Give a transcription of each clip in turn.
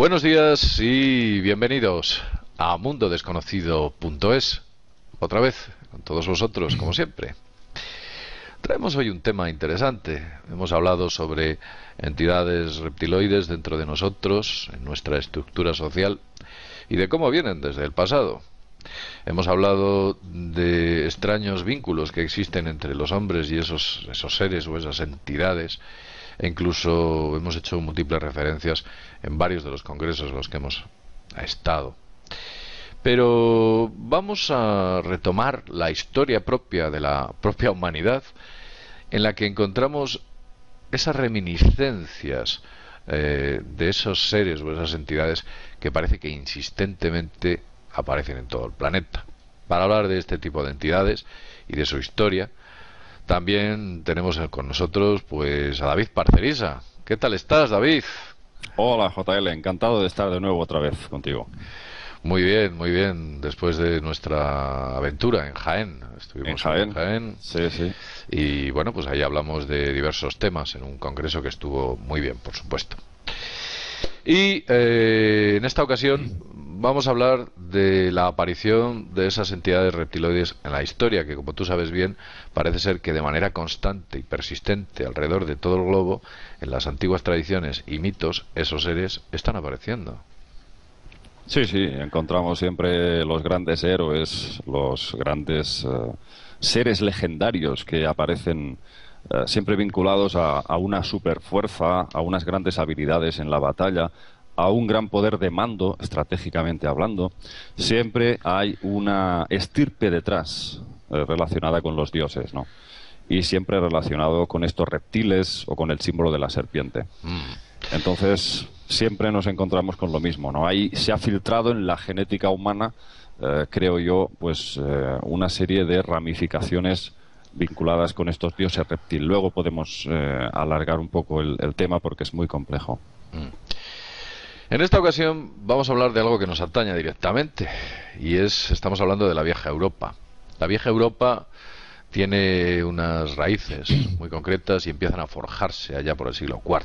Buenos días y bienvenidos a mundodesconocido.es. Otra vez, con todos vosotros, como siempre. Traemos hoy un tema interesante. Hemos hablado sobre entidades reptiloides dentro de nosotros, en nuestra estructura social, y de cómo vienen desde el pasado. Hemos hablado de extraños vínculos que existen entre los hombres y esos seres o esas entidades, e incluso hemos hecho múltiples referencias en varios de los congresos en los que hemos estado. Pero vamos a retomar la historia propia de la propia humanidad, en la que encontramos esas reminiscencias de esos seres o esas entidades que parece que insistentemente aparecen en todo el planeta. Para hablar de este tipo de entidades y de su historia, también tenemos con nosotros pues a David Parcerisa. ¿Qué tal estás, David? Hola, JL, encantado de estar de nuevo otra vez contigo. Muy bien, muy bien. Después de nuestra aventura en Jaén, ¿En estuvimos en Jaén? Jaén Sí, sí. y bueno, pues ahí hablamos de diversos temas en un congreso que estuvo muy bien, por supuesto. Y en esta ocasión vamos a hablar de la aparición de esas entidades reptiloides en la historia, que como tú sabes bien, parece ser que de manera constante y persistente alrededor de todo el globo, en las antiguas tradiciones y mitos, esos seres están apareciendo. Sí, sí, encontramos siempre los grandes héroes, los grandes seres legendarios que aparecen siempre vinculados a una superfuerza, a unas grandes habilidades en la batalla, a un gran poder de mando, estratégicamente hablando. Siempre hay una estirpe detrás relacionada con los dioses, ¿no? Y siempre relacionado con estos reptiles o con el símbolo de la serpiente. Entonces, siempre nos encontramos con lo mismo, ¿no? Ahí se ha filtrado en la genética humana, creo yo, pues una serie de ramificaciones vinculadas con estos dioses reptil. Luego podemos alargar un poco el tema porque es muy complejo. En esta ocasión vamos a hablar de algo que nos atañe directamente, y estamos hablando de la vieja Europa. La vieja Europa tiene unas raíces muy concretas y empiezan a forjarse allá por el siglo IV.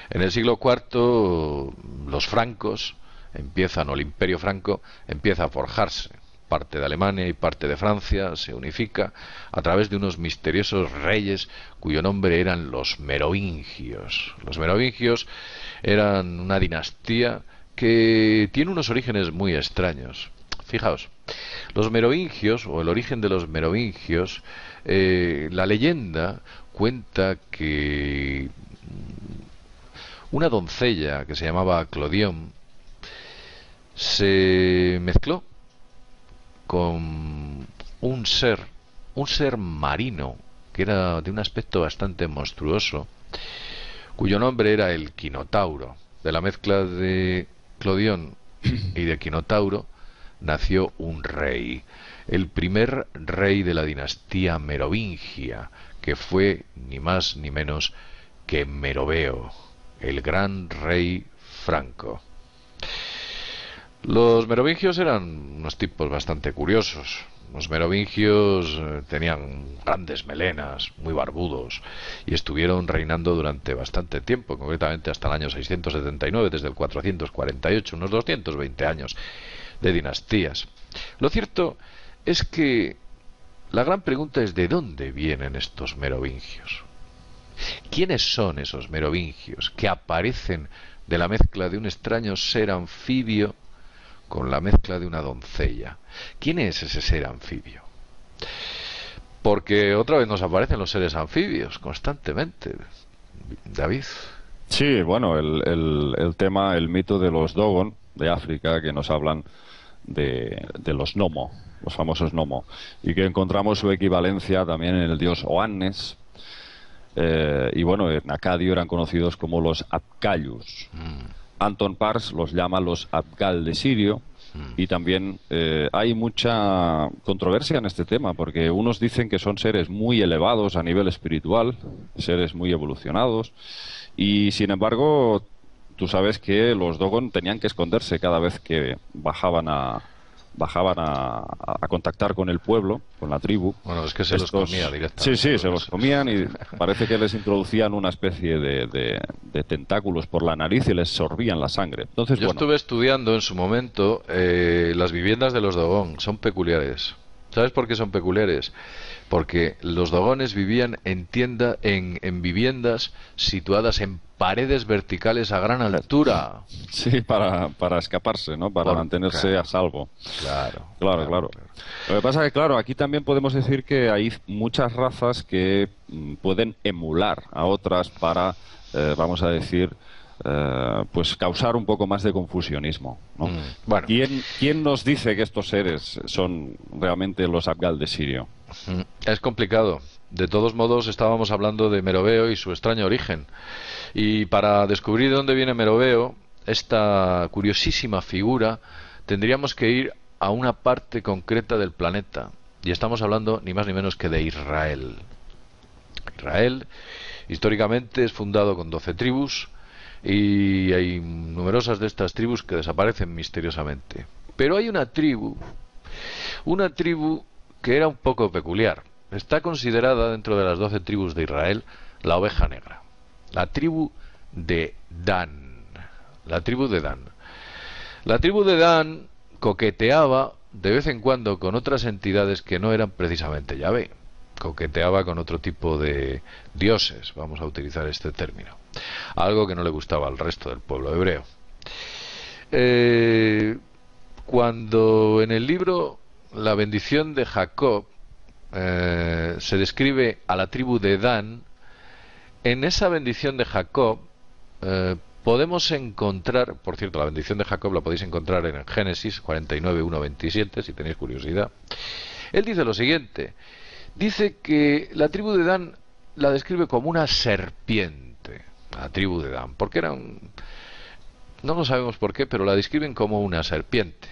En el siglo IV los francos o el Imperio Franco empieza a forjarse. Parte de Alemania y parte de Francia se unifica a través de unos misteriosos reyes cuyo nombre eran los merovingios. Los merovingios eran una dinastía que tiene unos orígenes muy extraños. Fijaos, los merovingios, o el origen de los merovingios, la leyenda cuenta que una doncella que se llamaba Clodion se mezcló con un ser marino que era de un aspecto bastante monstruoso, cuyo nombre era el Quinotauro. De la mezcla de Clodion y de Quinotauro nació un rey, el primer rey de la dinastía merovingia, que fue ni más ni menos que Meroveo, el gran rey franco. Los merovingios eran unos tipos bastante curiosos. Los merovingios tenían grandes melenas, muy barbudos, y estuvieron reinando durante bastante tiempo, concretamente hasta el año 679, desde el 448, unos 220 años de dinastías. Lo cierto es que la gran pregunta es ¿de dónde vienen estos merovingios? ¿Quiénes son esos merovingios que aparecen de la mezcla de un extraño ser anfibio con la mezcla de una doncella? ¿Quién es ese ser anfibio? Porque otra vez nos aparecen los seres anfibios constantemente, David. Sí, bueno, el tema, el mito de los Dogon de África, que nos hablan de los Nomo, los famosos Nomo, y que encontramos su equivalencia también en el dios Oannes. Y bueno, en Acadio eran conocidos como los Apgallus. Anton Pars los llama los Apgal de Sirio. Y también hay mucha controversia en este tema, porque unos dicen que son seres muy elevados a nivel espiritual, seres muy evolucionados, y sin embargo, tú sabes que los Dogon tenían que esconderse cada vez que bajaban bajaban a contactar con el pueblo, con la tribu. Bueno, es que se los comía directamente. Sí, se los comían y parece que les introducían una especie de tentáculos por la nariz y les sorbían la sangre. Entonces, Yo estuve estudiando en su momento las viviendas de los Dogón. Son peculiares. ¿Sabes por qué son peculiares? Porque los dogones vivían en viviendas situadas en paredes verticales a gran altura. Sí, para escaparse, ¿no? Para mantenerse a salvo. Claro. Lo que pasa es que, claro, aquí también podemos decir que hay muchas razas que pueden emular a otras para, vamos a decir, pues causar un poco más de confusionismo, ¿no? Bueno. ¿Quién nos dice que estos seres son realmente los Abgal de Sirio? Es complicado. De todos modos, estábamos hablando de Meroveo y su extraño origen. Y para descubrir de dónde viene Meroveo, esta curiosísima figura, tendríamos que ir a una parte concreta del planeta. Y estamos hablando ni más ni menos que de Israel. Israel, históricamente, es fundado con 12 tribus y hay numerosas de estas tribus que desaparecen misteriosamente. Pero hay una tribu que era un poco peculiar. Está considerada dentro de las 12 tribus de Israel la oveja negra, la tribu de Dan. La tribu de Dan. La tribu de Dan coqueteaba de vez en cuando con otras entidades que no eran precisamente Yahvé. Coqueteaba con otro tipo de dioses, vamos a utilizar este término. Algo que no le gustaba al resto del pueblo hebreo. Cuando en el libro La bendición de Jacob se describe a la tribu de Dan, en esa bendición de Jacob podemos encontrar, por cierto, la bendición de Jacob la podéis encontrar en Génesis 49, 1, 27, si tenéis curiosidad. Él dice lo siguiente, dice que la tribu de Dan la describe como una serpiente, la tribu de Dan, porque no lo sabemos por qué, pero la describen como una serpiente,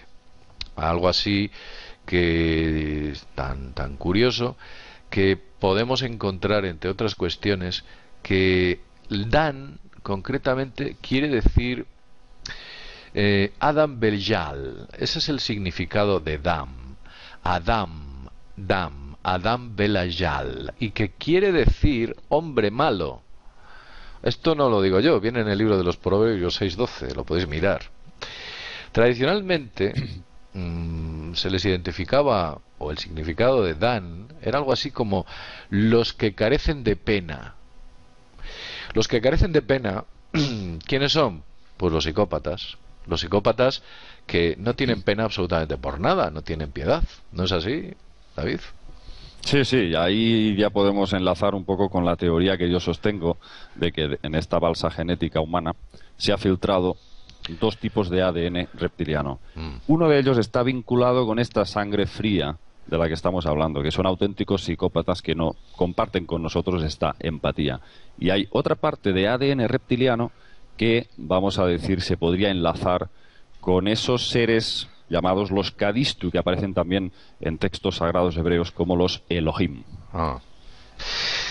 algo así que es tan curioso que podemos encontrar, entre otras cuestiones, que Dan concretamente quiere decir Adam Beljal. Ese es el significado de Adam Beljal, y que quiere decir hombre malo. Esto no lo digo yo, viene en el libro de los Proverbios 6:12, lo podéis mirar. Tradicionalmente se les identificaba, o el significado de Dan era algo así como los que carecen de pena. Los que carecen de pena, ¿quiénes son? Pues los psicópatas. Los psicópatas que no tienen pena absolutamente por nada, no tienen piedad. ¿No es así, David? Sí, ahí ya podemos enlazar un poco con la teoría que yo sostengo de que en esta balsa genética humana se ha filtrado dos tipos de ADN reptiliano. Uno de ellos está vinculado con esta sangre fría de la que estamos hablando, que son auténticos psicópatas que no comparten con nosotros esta empatía. Y hay otra parte de ADN reptiliano que, vamos a decir, se podría enlazar con esos seres llamados los Kadistu, que aparecen también en textos sagrados hebreos como los Elohim.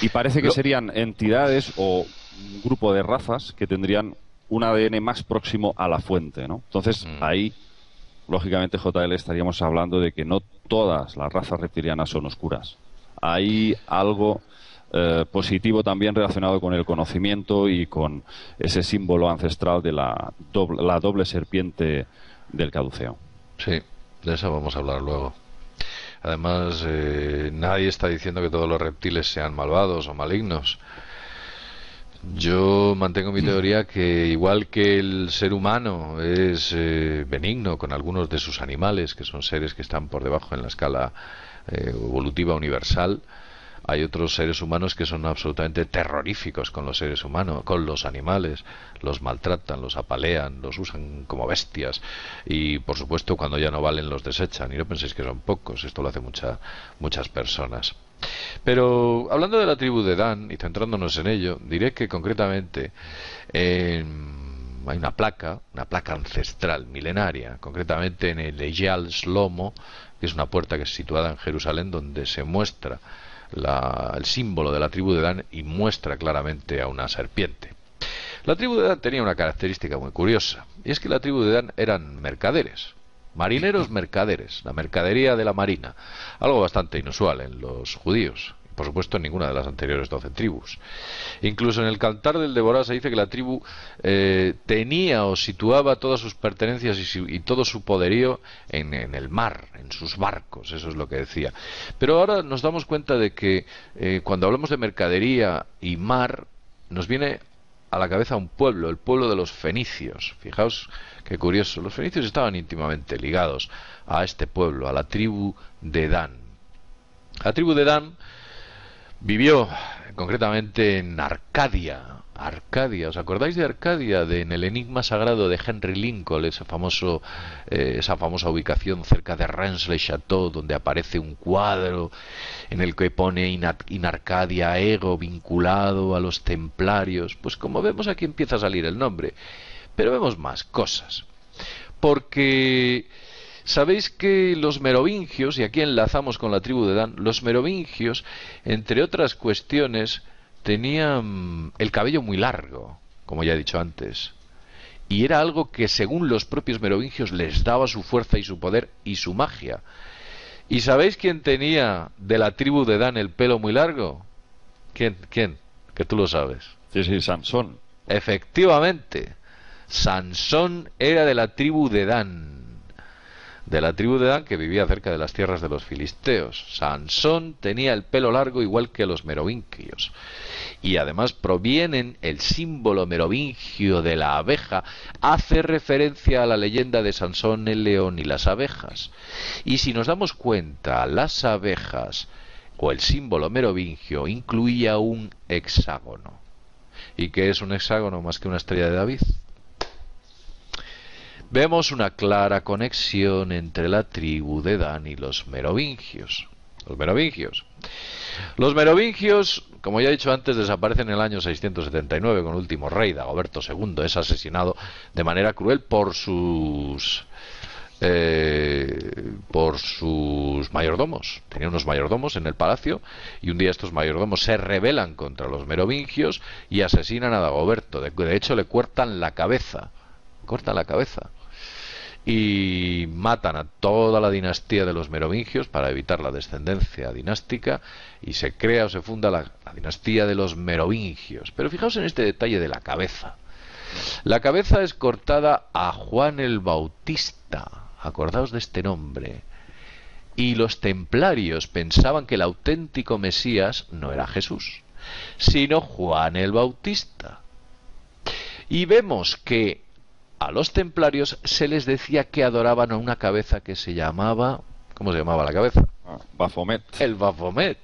Y parece que serían entidades o un grupo de razas que tendrían un ADN más próximo a la fuente, ¿no? Entonces, ahí, lógicamente, JL, estaríamos hablando de que no todas las razas reptilianas son oscuras. Hay algo positivo también relacionado con el conocimiento y con ese símbolo ancestral de la doble serpiente del caduceo. Sí, de eso vamos a hablar luego. Además, nadie está diciendo que todos los reptiles sean malvados o malignos. Yo mantengo mi teoría que igual que el ser humano es benigno con algunos de sus animales, que son seres que están por debajo en la escala evolutiva universal, hay otros seres humanos que son absolutamente terroríficos con los seres humanos, con los animales, los maltratan, los apalean, los usan como bestias y, por supuesto, cuando ya no valen los desechan. Y no penséis que son pocos, esto lo hacen muchas personas. Pero hablando de la tribu de Dan y centrándonos en ello, diré que concretamente hay una placa ancestral milenaria, concretamente en el Eyal Shlomo, que es una puerta que es situada en Jerusalén, donde se muestra el símbolo de la tribu de Dan y muestra claramente a una serpiente. La tribu de Dan tenía una característica muy curiosa, y es que la tribu de Dan eran mercaderes. marineros mercaderes, la mercadería de la marina, algo bastante inusual en los judíos. Por supuesto, en ninguna de las anteriores 12 tribus. Incluso en el Cantar del Deborah se dice que la tribu tenía o situaba todas sus pertenencias y todo su poderío en el mar, en sus barcos. Eso es lo que decía. Pero ahora nos damos cuenta de que cuando hablamos de mercadería y mar, nos viene a la cabeza un pueblo, el pueblo de los fenicios. Fijaos qué curioso. Los fenicios estaban íntimamente ligados a este pueblo, a la tribu de Dan. La tribu de Dan vivió concretamente en Arcadia. Arcadia, ¿os acordáis de Arcadia? En el Enigma Sagrado de Henry Lincoln, esa famosa ubicación cerca de Rennes-le-Château, donde aparece un cuadro en el que pone in Arcadia ego, vinculado a los templarios. Pues como vemos, aquí empieza a salir el nombre. Pero vemos más cosas. Porque sabéis que los merovingios, y aquí enlazamos con la tribu de Dan, los merovingios, entre otras cuestiones, tenían el cabello muy largo, como ya he dicho antes. Y era algo que, según los propios merovingios, les daba su fuerza y su poder y su magia. ¿Y sabéis quién tenía de la tribu de Dan el pelo muy largo? ¿Quién? ¿Quién? Que tú lo sabes. Sí, sí, Sansón. Efectivamente, Sansón era de la tribu de Dan. De la tribu de Dan, que vivía cerca de las tierras de los filisteos. Sansón tenía el pelo largo igual que los merovingios. Y además provienen el símbolo merovingio de la abeja, hace referencia a la leyenda de Sansón, el león y las abejas. Y si nos damos cuenta, las abejas o el símbolo merovingio incluía un hexágono. ¿Y qué es un hexágono más que una estrella de David? Vemos una clara conexión entre la tribu de Dan y los merovingios. Los merovingios, como ya he dicho antes, desaparecen en el año 679 con el último rey, Dagoberto II. Es asesinado de manera cruel por sus mayordomos. Tenía unos mayordomos en el palacio y un día estos mayordomos se rebelan contra los merovingios y asesinan a Dagoberto. De hecho, le cortan la cabeza. Y matan a toda la dinastía de los merovingios para evitar la descendencia dinástica, y se crea o se funda la dinastía de los merovingios. Pero fijaos en este detalle de la cabeza. La cabeza es cortada a Juan el Bautista. Acordaos de este nombre. Y los templarios pensaban que el auténtico Mesías no era Jesús, sino Juan el Bautista. Y vemos que a los templarios se les decía que adoraban a una cabeza que se llamaba... ¿Cómo se llamaba la cabeza? Baphomet. El Baphomet.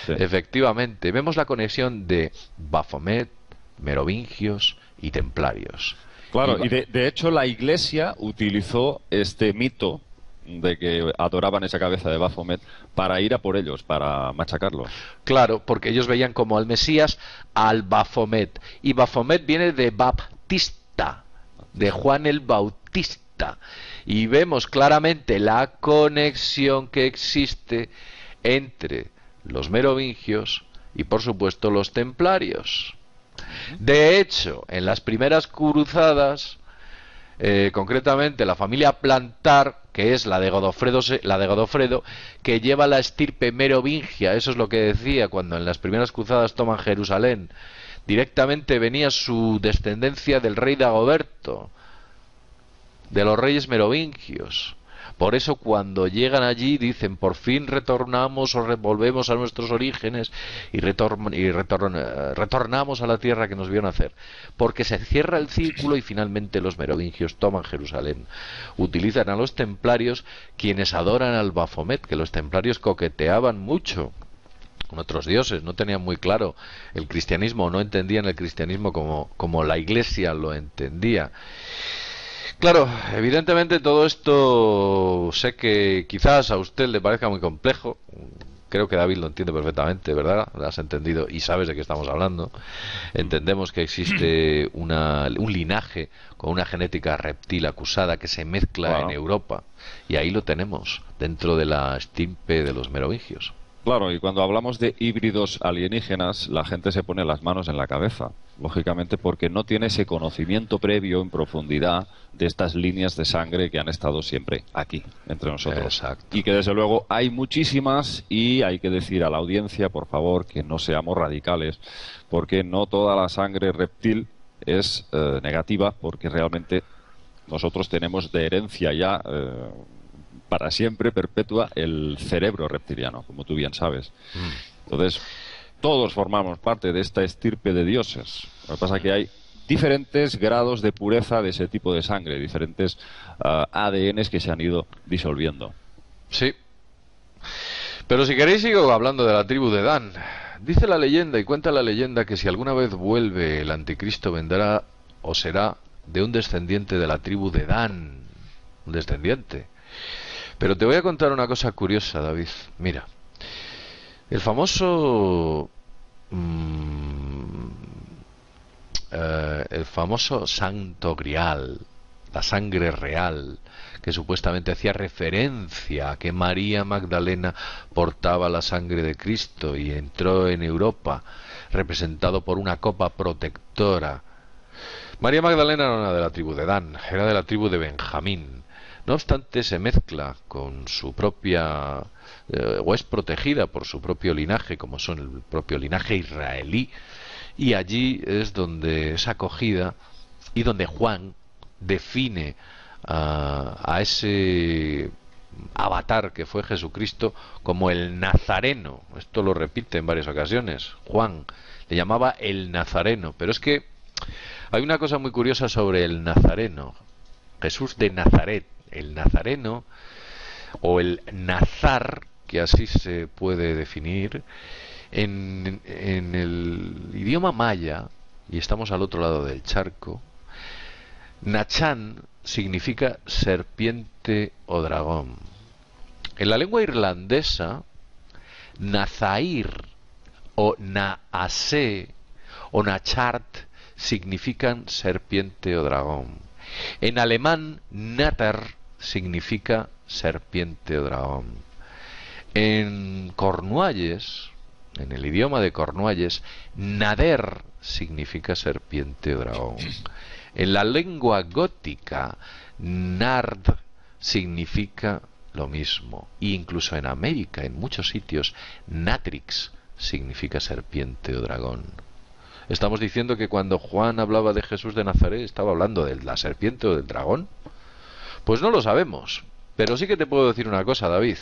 Sí. Efectivamente, vemos la conexión de Baphomet, merovingios y templarios. Claro, y de hecho la Iglesia utilizó este mito de que adoraban esa cabeza de Baphomet para ir a por ellos, para machacarlos. Claro, porque ellos veían como al Mesías al Baphomet. Y Baphomet viene de Baptista, de Juan el Bautista, y vemos claramente la conexión que existe entre los merovingios y por supuesto los templarios. De hecho, en las primeras cruzadas, concretamente la familia Plantar, que es la de Godofredo, que lleva la estirpe merovingia, eso es lo que decía cuando en las primeras cruzadas toman Jerusalén. Directamente venía su descendencia del rey Dagoberto, de los reyes merovingios. Por eso cuando llegan allí dicen, por fin retornamos o volvemos a nuestros orígenes y retornamos a la tierra que nos vio nacer. Porque se cierra el círculo y finalmente los merovingios toman Jerusalén. Utilizan a los templarios, quienes adoran al Baphomet, que los templarios coqueteaban mucho con otros dioses, no tenían muy claro el cristianismo, no entendían el cristianismo como la Iglesia lo entendía. Claro, evidentemente todo esto sé que quizás a usted le parezca muy complejo. Creo que David lo entiende perfectamente, ¿verdad? Lo has entendido y sabes de qué estamos hablando. Entendemos que existe un linaje con una genética reptil acusada que se mezcla en Europa, y ahí lo tenemos, dentro de la estirpe de los merovingios. Claro, y cuando hablamos de híbridos alienígenas, la gente se pone las manos en la cabeza, lógicamente porque no tiene ese conocimiento previo en profundidad de estas líneas de sangre que han estado siempre aquí, entre nosotros. Exacto. Y que desde luego hay muchísimas y hay que decir a la audiencia, por favor, que no seamos radicales, porque no toda la sangre reptil es negativa, porque realmente nosotros tenemos de herencia ya para siempre, perpetua, el cerebro reptiliano, como tú bien sabes. Entonces, todos formamos parte de esta estirpe de dioses. Lo que pasa es que hay diferentes grados de pureza de ese tipo de sangre, diferentes ADNs que se han ido disolviendo. Sí. Pero si queréis sigo hablando de la tribu de Dan. Dice la leyenda y cuenta la leyenda que si alguna vez vuelve el anticristo vendrá o será de un descendiente de la tribu de Dan. Un descendiente. Pero te voy a contar una cosa curiosa, David. Mira, el famoso el famoso Santo Grial, la sangre real, que supuestamente hacía referencia a que María Magdalena portaba la sangre de Cristo y entró en Europa representado por una copa protectora. María Magdalena no era de la tribu de Dan, era de la tribu de Benjamín. No obstante, se mezcla con su propia, o es protegida por su propio linaje, como son el propio linaje israelí, y allí es donde es acogida y donde Juan define a ese avatar que fue Jesucristo como el Nazareno. Esto lo repite en varias ocasiones. Juan le llamaba el Nazareno, pero es que hay una cosa muy curiosa sobre el Nazareno. Jesús de Nazaret, el Nazareno o el Nazar, que así se puede definir en el idioma maya, y estamos al otro lado del charco. Nachán significa serpiente o dragón. En la lengua irlandesa, Nazair o Naase o Nachart significan serpiente o dragón. En alemán, Natter significa serpiente o dragón. En Cornualles, en el idioma de Cornualles, Nader significa serpiente o dragón. En la lengua gótica, Nard significa lo mismo. E incluso en América, en muchos sitios, Natrix significa serpiente o dragón. ¿Estamos diciendo que cuando Juan hablaba de Jesús de Nazaret estaba hablando de la serpiente o del dragón? Pues no lo sabemos. Pero sí que te puedo decir una cosa, David.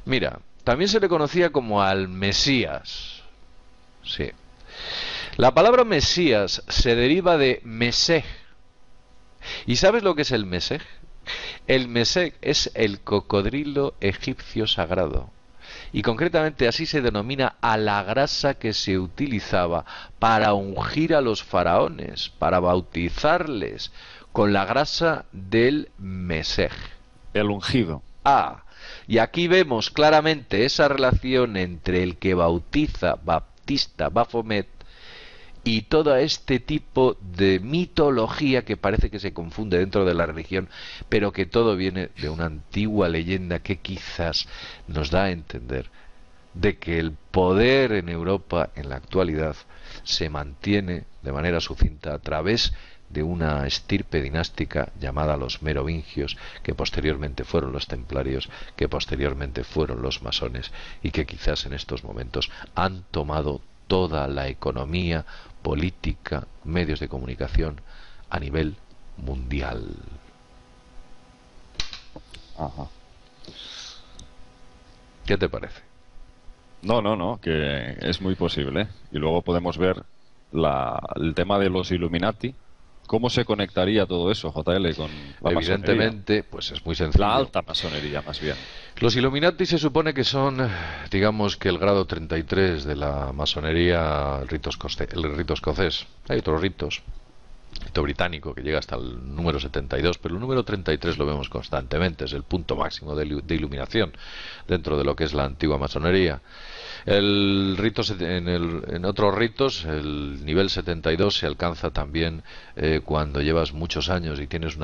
Mira, también se le conocía como al Mesías. Sí. La palabra Mesías se deriva de Mesej. ¿Y sabes lo que es el Mesej? El Mesej es el cocodrilo egipcio sagrado. Y concretamente así se denomina a la grasa que se utilizaba para ungir a los faraones, para bautizarles con la grasa del Mesej. El ungido. Y aquí vemos claramente esa relación entre el que bautiza, Baptista, Baphomet, y todo este tipo de mitología que parece que se confunde dentro de la religión, pero que todo viene de una antigua leyenda que quizás nos da a entender de que el poder en Europa en la actualidad se mantiene de manera sucinta a través de una estirpe dinástica llamada los merovingios, que posteriormente fueron los templarios, que posteriormente fueron los masones, y que quizás en estos momentos han tomado toda la economía, política, medios de comunicación a nivel mundial. Ajá. ¿Qué te parece? No, que es muy posible. Y luego podemos ver el tema de los Illuminati. ¿Cómo se conectaría todo eso, JL, con la Evidentemente, masonería? pues es muy sencillo. La alta masonería, más bien. Los Illuminati se supone que son, digamos que el grado 33 de la masonería, el rito escocés. Hay otros ritos. Rito británico que llega hasta el número 72, pero el número 33 lo vemos constantemente, es el punto máximo de iluminación dentro de lo que es la antigua masonería. El rito en otros ritos el nivel 72 se alcanza también cuando llevas muchos años y tienes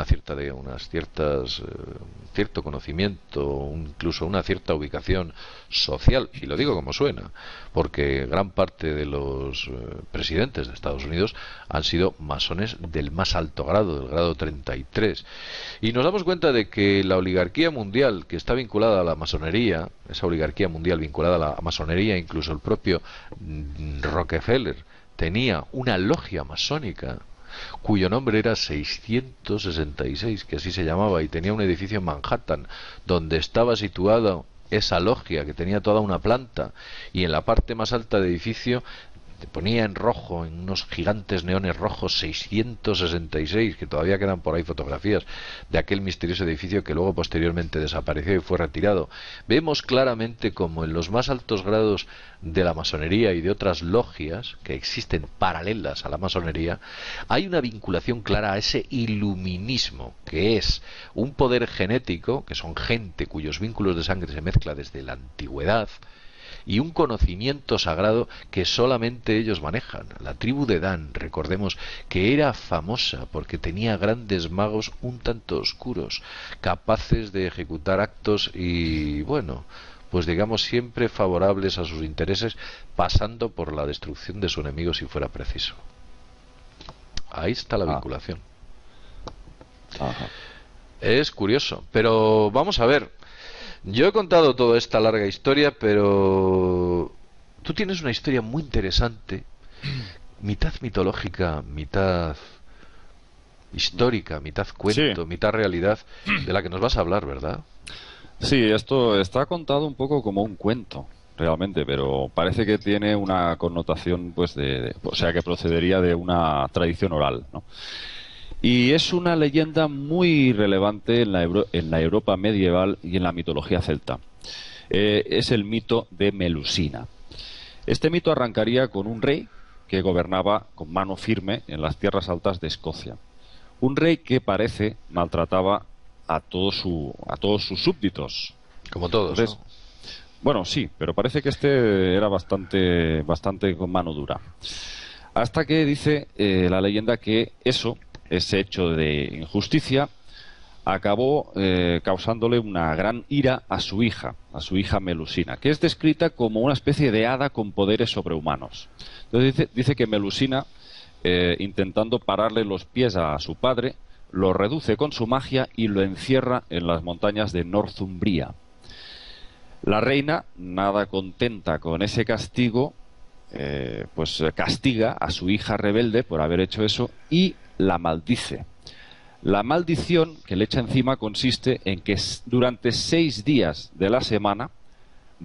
cierto conocimiento, incluso una cierta ubicación social, y lo digo como suena, porque gran parte de los presidentes de Estados Unidos han sido masones del más alto grado, del grado 33, y nos damos cuenta de que la oligarquía mundial que está vinculada a la masonería, esa oligarquía mundial vinculada a la masonería, incluso el propio Rockefeller tenía una logia masónica cuyo nombre era 666, que así se llamaba, y tenía un edificio en Manhattan donde estaba situada esa logia, que tenía toda una planta, y en la parte más alta del edificio te ponía en rojo, en unos gigantes neones rojos, 666, que todavía quedan por ahí fotografías de aquel misterioso edificio que luego posteriormente desapareció y fue retirado. Vemos claramente como en los más altos grados de la masonería y de otras logias que existen paralelas a la masonería, hay una vinculación clara a ese iluminismo, que es un poder genético, que son gente cuyos vínculos de sangre se mezclan desde la antigüedad, y un conocimiento sagrado que solamente ellos manejan. La tribu de Dan, recordemos que era famosa porque tenía grandes magos un tanto oscuros, capaces de ejecutar actos y, bueno, pues digamos siempre favorables a sus intereses, pasando por la destrucción de su enemigo si fuera preciso. Ahí está la vinculación. Ajá. Es curioso, pero vamos a ver. Yo he contado toda esta larga historia, pero tú tienes una historia muy interesante, mitad mitológica, mitad histórica, mitad cuento, Sí. mitad realidad, de la que nos vas a hablar, ¿verdad? Sí, esto está contado un poco como un cuento, realmente, pero parece que tiene una connotación, pues, o sea, que procedería de una tradición oral, ¿no? Y es una leyenda muy relevante en la Europa medieval y en la mitología celta. Es el mito de Melusina. Este mito arrancaría con un rey que gobernaba con mano firme en las tierras altas de Escocia. Un rey que parece maltrataba a todos sus súbditos. Como todos, Entonces, ¿no? bueno, sí, pero parece que este era bastante con mano dura. Hasta que dice la leyenda que ese hecho de injusticia, acabó causándole una gran ira a su hija Melusina, que es descrita como una especie de hada con poderes sobrehumanos. Entonces dice que Melusina, intentando pararle los pies a su padre, lo reduce con su magia y lo encierra en las montañas de Northumbria. La reina, nada contenta con ese castigo, pues castiga a su hija rebelde por haber hecho eso y la maldice. La maldición que le echa encima consiste en que durante 6 días de la semana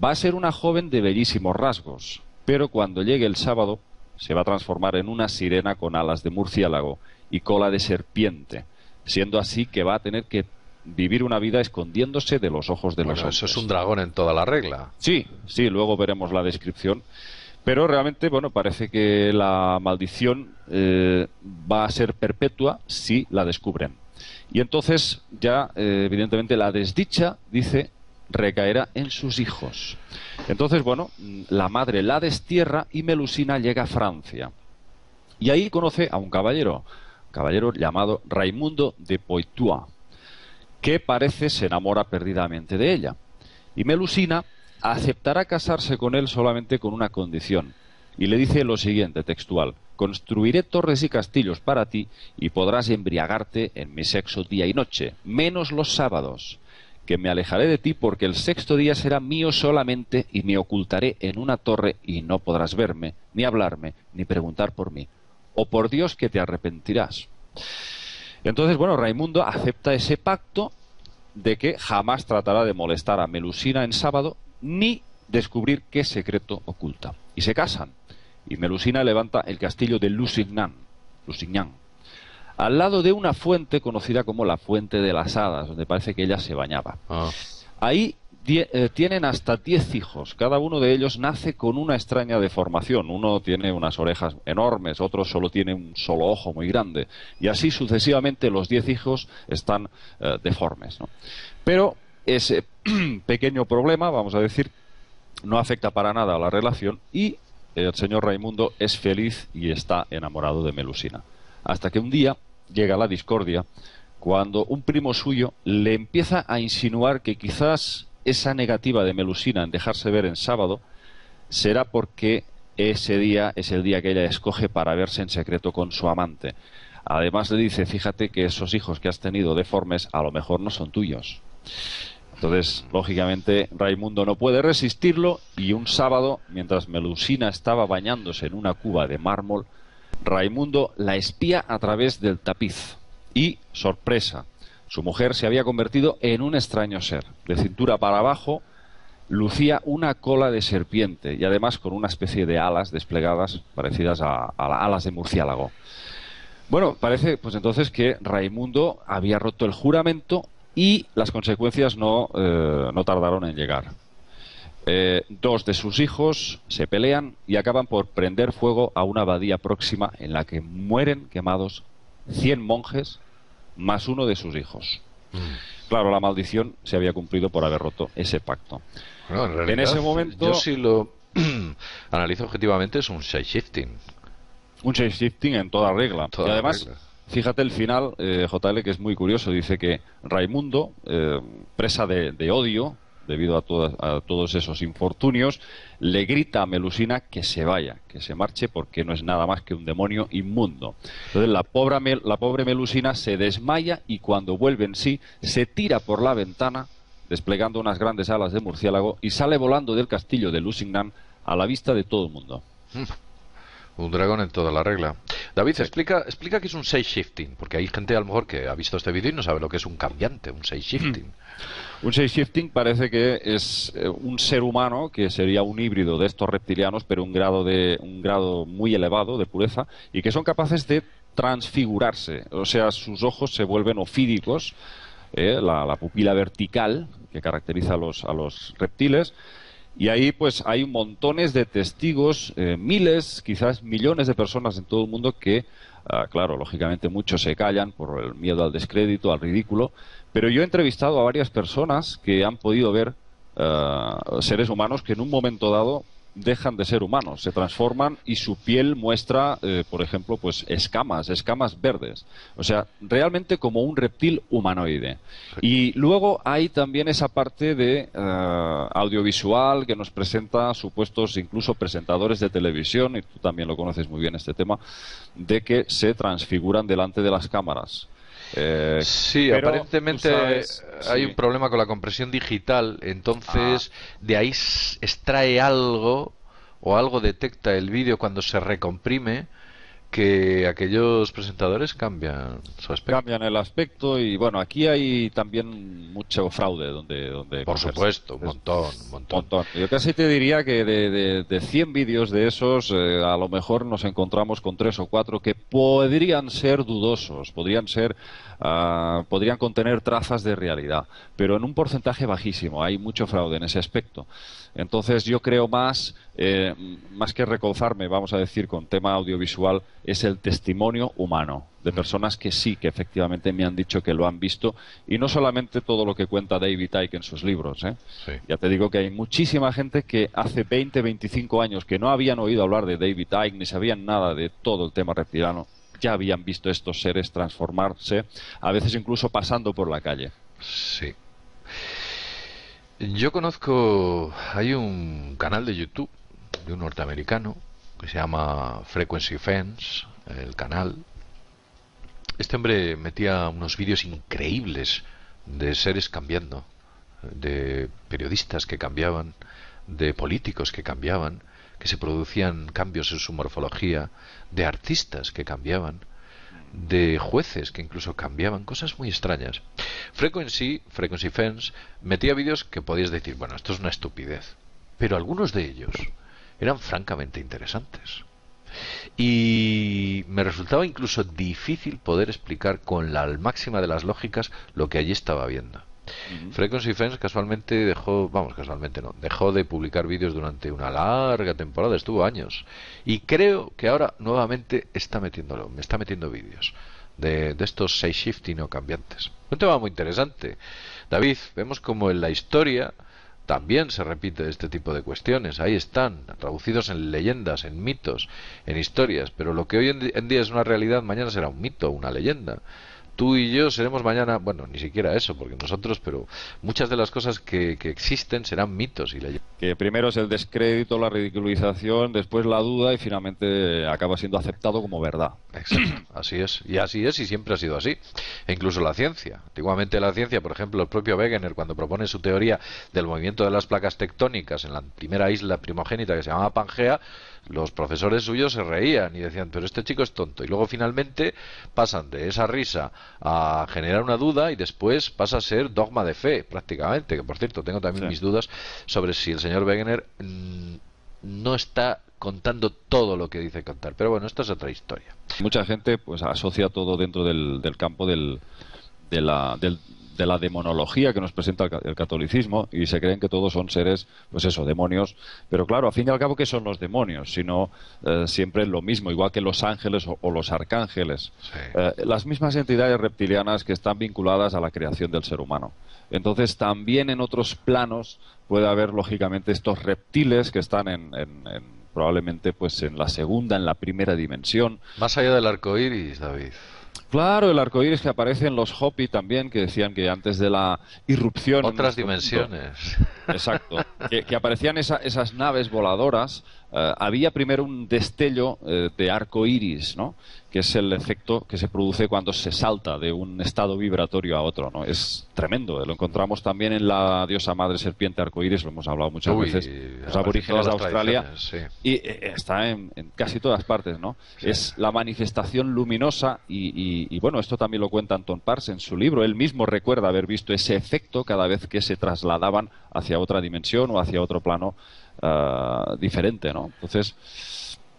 va a ser una joven de bellísimos rasgos, pero cuando llegue el sábado se va a transformar en una sirena con alas de murciélago y cola de serpiente, siendo así que va a tener que vivir una vida escondiéndose de los ojos de los hombres. Eso es un dragón en toda la regla. Sí, luego veremos la descripción. Pero realmente, bueno, parece que la maldición va a ser perpetua si la descubren. Y entonces ya, evidentemente, la desdicha, dice, recaerá en sus hijos. Entonces, bueno, la madre la destierra y Melusina llega a Francia. Y ahí conoce a un caballero llamado Raimundo de Poitou, que parece se enamora perdidamente de ella. Y Melusina aceptará casarse con él solamente con una condición. Y le dice lo siguiente, textual: construiré torres y castillos para ti y podrás embriagarte en mi sexo día y noche, menos los sábados, que me alejaré de ti porque el sexto día será mío solamente y me ocultaré en una torre y no podrás verme, ni hablarme, ni preguntar por mí. O por Dios que te arrepentirás. Entonces, bueno, Raimundo acepta ese pacto de que jamás tratará de molestar a Melusina en sábado ni descubrir qué secreto oculta. Y se casan. Y Melusina levanta el castillo de Lusignan, al lado de una fuente conocida como la Fuente de las Hadas, donde parece que ella se bañaba. Ahí tienen hasta 10 hijos. Cada uno de ellos nace con una extraña deformación. Uno tiene unas orejas enormes, otro solo tiene un solo ojo muy grande. Y así sucesivamente los 10 hijos están deformes, ¿no? Pero ese pequeño problema, vamos a decir, no afecta para nada a la relación y el señor Raimundo es feliz y está enamorado de Melusina. Hasta que un día llega la discordia cuando un primo suyo le empieza a insinuar que quizás esa negativa de Melusina en dejarse ver en sábado será porque ese día es el día que ella escoge para verse en secreto con su amante. Además le dice, fíjate que esos hijos que has tenido deformes a lo mejor no son tuyos. Entonces, lógicamente, Raimundo no puede resistirlo y un sábado, mientras Melusina estaba bañándose en una cuba de mármol, Raimundo la espía a través del tapiz. Y, sorpresa, su mujer se había convertido en un extraño ser. De cintura para abajo lucía una cola de serpiente y además con una especie de alas desplegadas parecidas a alas de murciélago. Bueno, parece pues entonces que Raimundo había roto el juramento y las consecuencias no tardaron en llegar. Dos de sus hijos se pelean y acaban por prender fuego a una abadía próxima en la que mueren quemados 100 monjes más uno de sus hijos. Claro, la maldición se había cumplido por haber roto ese pacto. Bueno, en realidad, en ese momento, yo si lo analizo objetivamente, es un shape-shifting. Un shape-shifting en toda regla. Y además, fíjate el final, JL, que es muy curioso. Dice que Raimundo, presa de odio, debido a todos esos infortunios, le grita a Melusina que se vaya, que se marche, porque no es nada más que un demonio inmundo. Entonces la pobre Melusina se desmaya y cuando vuelve en sí, se tira por la ventana, desplegando unas grandes alas de murciélago, y sale volando del castillo de Lusignan a la vista de todo el mundo. Un dragón en toda la regla. David, explica qué es un shape-shifting, porque hay gente a lo mejor que ha visto este vídeo y no sabe lo que es un cambiante, un shape-shifting. Un shape-shifting parece que es un ser humano que sería un híbrido de estos reptilianos, pero un grado muy elevado de pureza, y que son capaces de transfigurarse. O sea, sus ojos se vuelven ofídicos, la pupila vertical que caracteriza a los reptiles. Y ahí pues hay montones de testigos, miles, quizás millones de personas en todo el mundo que, claro, lógicamente muchos se callan por el miedo al descrédito, al ridículo, pero yo he entrevistado a varias personas que han podido ver seres humanos que en un momento dado dejan de ser humanos, se transforman y su piel muestra, por ejemplo, pues escamas verdes. O sea, realmente como un reptil humanoide. Y luego hay también esa parte de audiovisual que nos presenta supuestos incluso presentadores de televisión, y tú también lo conoces muy bien este tema, de que se transfiguran delante de las cámaras. Sí, aparentemente hay un problema con la compresión digital, entonces de ahí extrae algo o algo detecta el vídeo cuando se recomprime, que aquellos presentadores cambian su aspecto. Cambian el aspecto y bueno, aquí hay también mucho fraude donde por supuesto, un montón. Yo casi te diría que de 100 vídeos de esos, a lo mejor nos encontramos con 3 o 4 que podrían ser dudosos, podrían contener trazas de realidad, pero en un porcentaje bajísimo. Hay mucho fraude en ese aspecto. Entonces yo creo más que reconcharme, vamos a decir, con tema audiovisual, es el testimonio humano de personas que sí, que efectivamente me han dicho que lo han visto, y no solamente todo lo que cuenta David Icke en sus libros. Sí. Ya te digo que hay muchísima gente que hace 20, 25 años que no habían oído hablar de David Icke ni sabían nada de todo el tema reptiliano, ya habían visto estos seres transformarse, a veces incluso pasando por la calle. Sí. Yo conozco, hay un canal de YouTube de un norteamericano que se llama Frequency Fence, el canal. Este hombre metía unos vídeos increíbles de seres cambiando, de periodistas que cambiaban, de políticos que cambiaban, que se producían cambios en su morfología, de artistas que cambiaban, de jueces que incluso cambiaban, cosas muy extrañas. Frequency Fence metía vídeos que podías decir, bueno, esto es una estupidez, pero algunos de ellos eran francamente interesantes. Y me resultaba incluso difícil poder explicar con la máxima de las lógicas lo que allí estaba viendo. Ujú. Frequency Friends casualmente dejó, vamos, casualmente no, dejó de publicar vídeos durante una larga temporada, estuvo años. Y creo que ahora nuevamente me está metiendo vídeos de estos shifting o cambiantes. Un tema muy interesante. David, vemos como en la historia también se repite este tipo de cuestiones. Ahí están, traducidos en leyendas, en mitos, en historias. Pero lo que hoy en día es una realidad, mañana será un mito, una leyenda. Tú y yo seremos mañana, bueno, ni siquiera eso, porque nosotros, pero muchas de las cosas que existen serán mitos y leyendas. Que primero es el descrédito, la ridiculización, después la duda y finalmente acaba siendo aceptado como verdad. Exacto, así es y siempre ha sido así. E incluso la ciencia. Antiguamente la ciencia, por ejemplo, el propio Wegener, cuando propone su teoría del movimiento de las placas tectónicas en la primera isla primogénita que se llamaba Pangea, los profesores suyos se reían y decían, pero este chico es tonto. Y luego finalmente pasan de esa risa a generar una duda y después pasa a ser dogma de fe, prácticamente. Que por cierto, tengo también Sí. mis dudas sobre si el señor Wegener no está contando todo lo que dice contar. Pero bueno, esta es otra historia. Mucha gente pues asocia todo dentro del campo de la demonología que nos presenta el catolicismo y se creen que todos son seres, pues eso, demonios. Pero claro, al fin y al cabo, ¿qué son los demonios? Sino siempre lo mismo, igual que los ángeles o los arcángeles. Sí. Las mismas entidades reptilianas que están vinculadas a la creación del ser humano. Entonces, también en otros planos puede haber, lógicamente, estos reptiles que están probablemente pues en la segunda, en la primera dimensión. Más allá del arco iris, David. Claro, el arco iris que aparece en los Hopi también, que decían que antes de la irrupción en Otras nuestro mundo, dimensiones. exacto, que aparecían esas naves voladoras, había primero un destello de arco iris, ¿no? Que es el efecto que se produce cuando se salta de un estado vibratorio a otro, ¿no? Es tremendo, lo encontramos también en la diosa madre serpiente arco iris, lo hemos hablado muchas Uy, veces, los aparece en aborígenes de todas las Australia, tradiciones, sí. y está en casi todas partes, ¿no? Sí. Es la manifestación luminosa y, bueno, esto también lo cuenta Anton Pars en su libro. Él mismo recuerda haber visto ese efecto cada vez que se trasladaban hacia otra dimensión o hacia otro plano diferente, ¿no? Entonces,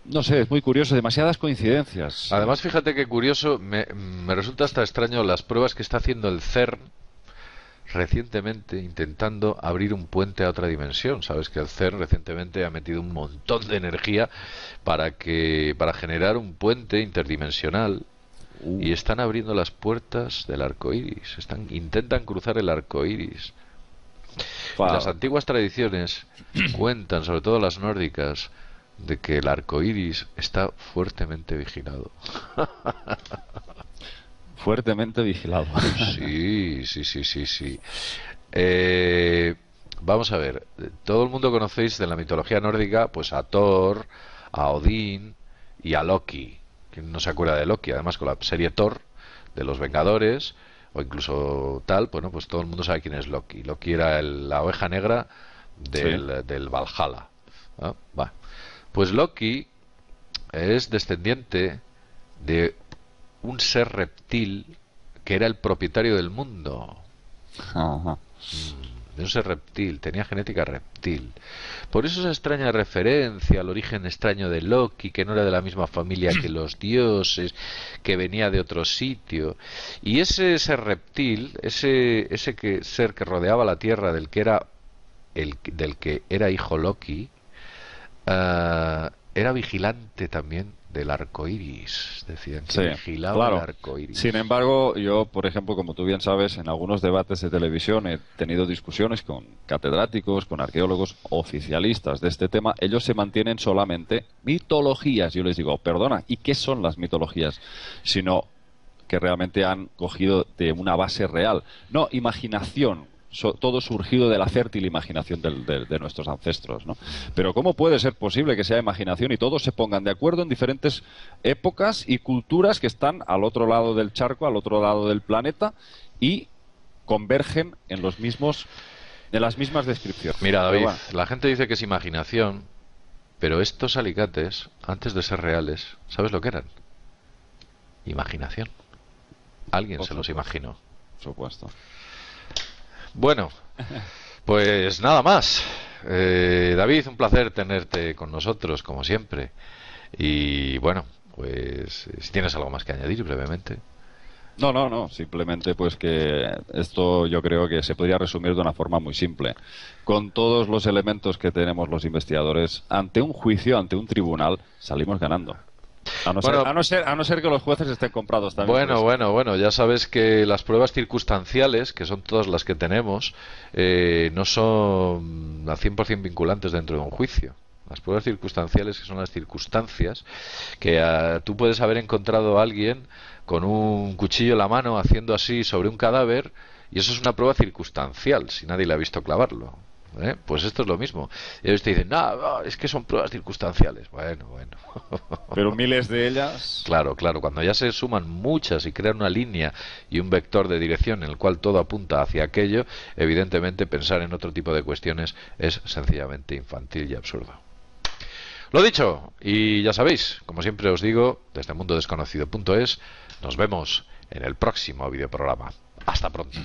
no sé, es muy curioso, demasiadas coincidencias. Además, fíjate qué curioso, me resulta hasta extraño las pruebas que está haciendo el CERN recientemente intentando abrir un puente a otra dimensión. Sabes que el CERN recientemente ha metido un montón de energía para generar un puente interdimensional y están abriendo las puertas del arco iris. Intentan cruzar el arco iris. Y las antiguas tradiciones cuentan, sobre todo las nórdicas, de que el arco iris está fuertemente vigilado. Fuertemente vigilado. Sí, sí, sí, sí, sí. Vamos a ver, todo el mundo conocéis de la mitología nórdica, pues a Thor, a Odín y a Loki. ¿Quién no se acuerda de Loki? Además, con la serie Thor de los Vengadores o incluso tal, bueno, pues todo el mundo sabe quién es Loki. Loki era la oveja negra del Valhalla. ¿No? Va. Pues Loki es descendiente de un ser reptil que era el propietario del mundo. Ajá. De un ser reptil, tenía genética reptil. Por eso esa extraña referencia al origen extraño de Loki, que no era de la misma familia que los dioses, que venía de otro sitio. Y ese ser reptil, ser que rodeaba la Tierra, del que era hijo Loki, era vigilante también del arco iris. Decían que Sí, vigilaba claro. el arco iris. Sin embargo, yo, por ejemplo, como tú bien sabes, en algunos debates de televisión he tenido discusiones con catedráticos, con arqueólogos oficialistas de este tema. Ellos se mantienen solamente mitologías. Yo les digo, perdona, ¿y qué son las mitologías? Sino que realmente han cogido de una base real. No, imaginación. Todo surgido de la fértil imaginación de nuestros ancestros, ¿no? Pero ¿cómo puede ser posible que sea imaginación y todos se pongan de acuerdo en diferentes épocas y culturas que están al otro lado del charco, al otro lado del planeta y convergen en las mismas descripciones? Mira, David, Pero bueno, la gente dice que es imaginación, pero estos alicates, antes de ser reales, ¿sabes lo que eran? Imaginación. Alguien por se los supuesto, imaginó. por supuesto. Bueno, pues nada más. David, un placer tenerte con nosotros, como siempre. Y bueno, pues si tienes algo más que añadir brevemente. No, no, no. Simplemente pues que esto yo creo que se podría resumir de una forma muy simple. Con todos los elementos que tenemos los investigadores, ante un juicio, ante un tribunal, salimos ganando. Bueno, A no ser que los jueces estén comprados también por eso. bueno, ya sabes que las pruebas circunstanciales, que son todas las que tenemos, no son al 100% vinculantes dentro de un juicio. Las pruebas circunstanciales, que son las circunstancias, que tú puedes haber encontrado a alguien con un cuchillo en la mano haciendo así sobre un cadáver, y eso es una prueba circunstancial, si nadie le ha visto clavarlo. Pues esto es lo mismo. Y ellos te dicen, no, no, es que son pruebas circunstanciales. Bueno, bueno. Pero miles de ellas. Claro, claro, cuando ya se suman muchas y crean una línea y un vector de dirección en el cual todo apunta hacia aquello, evidentemente pensar en otro tipo de cuestiones es sencillamente infantil y absurdo. Lo dicho, y ya sabéis, como siempre os digo, desde mundodesconocido.es, nos vemos en el próximo videoprograma. Hasta pronto.